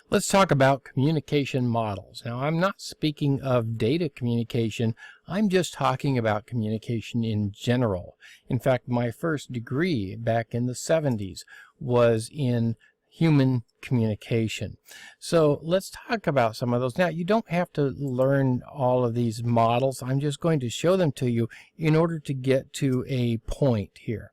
Let's talk about communication models. Now, I'm not speaking of data communication. I'm just talking about communication in general. In fact, my first degree back in the 70s was in human communication. So let's talk about some of those. Now, you don't have to learn all of these models. I'm just going to show them to you in order to get to a point here.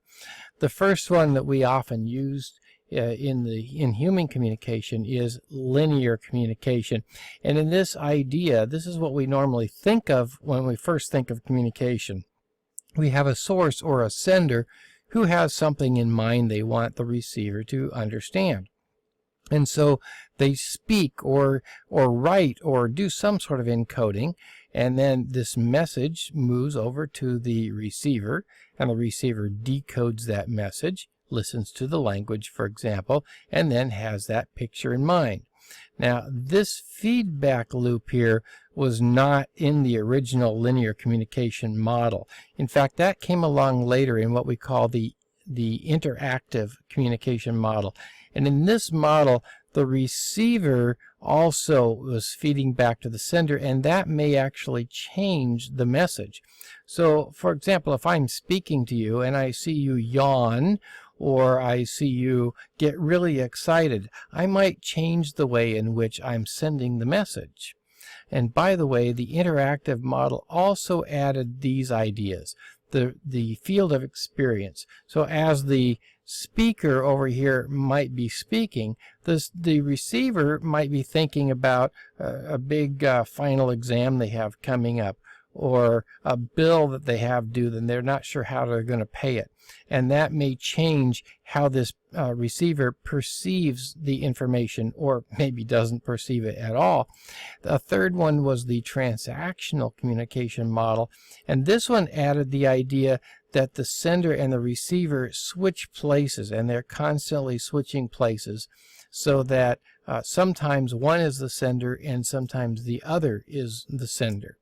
The first one that we often use in human communication is linear communication. And in this idea, this is what we normally think of when we first think of communication. We have a source or a sender who has something in mind they want the receiver to understand. And so they speak or write or do some sort of encoding, and then this message moves over to the receiver, and the receiver decodes that message, listens to the language, for example, and then has that picture in mind. Now, this feedback loop here was not in the original linear communication model. In fact, that came along later in what we call the interactive communication model. And in this model, the receiver also was feeding back to the sender, and that may actually change the message. So, for example, if I'm speaking to you and I see you yawn, or I see you get really excited, I might change the way in which I'm sending the message. And by the way, the interactive model also added these ideas, the field of experience. So as the speaker over here might be speaking, the receiver might be thinking about a big final exam they have coming up, or a bill that they have due, and they're not sure how they're going to pay it. And that may change how this receiver perceives the information, or maybe doesn't perceive it at all. The third one was the transactional communication model, and this one added the idea that the sender and the receiver switch places, and they're constantly switching places, so that sometimes one is the sender and sometimes the other is the sender.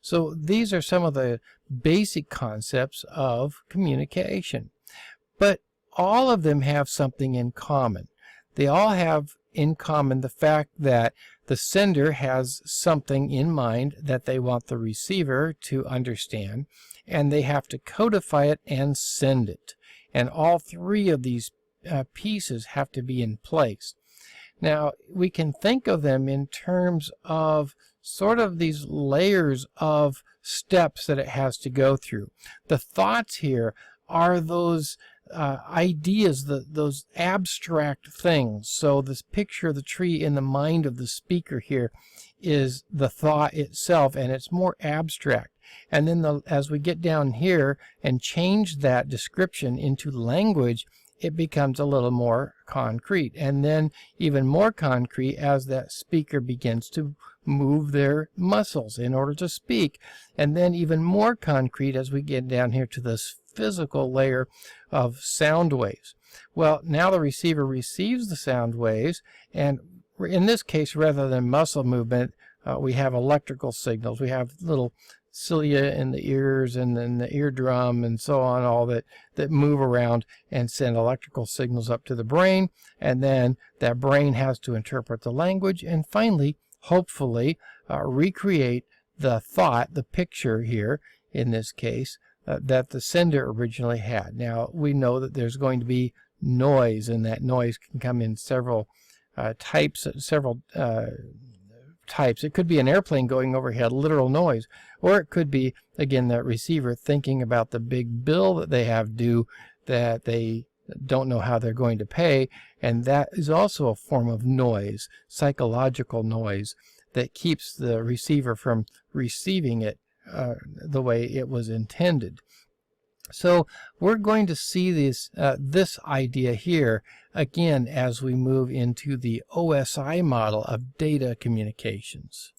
So these are some of the basic concepts of communication. But all of them have something in common. They all have in common the fact that the sender has something in mind that they want the receiver to understand, and they have to codify it and send it. And all three of these pieces have to be in place. Now, we can think of them in terms of sort of these layers of steps that it has to go through. The thoughts here are those ideas, those abstract things. So this picture of the tree in the mind of the speaker here is the thought itself, and it's more abstract. And then as we get down here and change that description into language, it becomes a little more concrete, and then even more concrete as that speaker begins to move their muscles in order to speak, and then even more concrete as we get down here to this physical layer of sound waves. Well, now the receiver receives the sound waves, and in this case, rather than muscle movement, we have electrical signals. We have little cilia in the ears and then the eardrum and so on, all that move around and send electrical signals up to the brain, and then that brain has to interpret the language, and finally, hopefully, recreate the thought, the picture here in this case, that the sender originally had. Now, we know that there's going to be noise, and that noise can come in several types. It could be an airplane going overhead, literal noise, or it could be, again, that receiver thinking about the big bill that they have due that they don't know how they're going to pay, and that is also a form of noise, psychological noise, that keeps the receiver from receiving it the way it was intended. So we're going to see this idea here again as we move into the OSI model of data communications.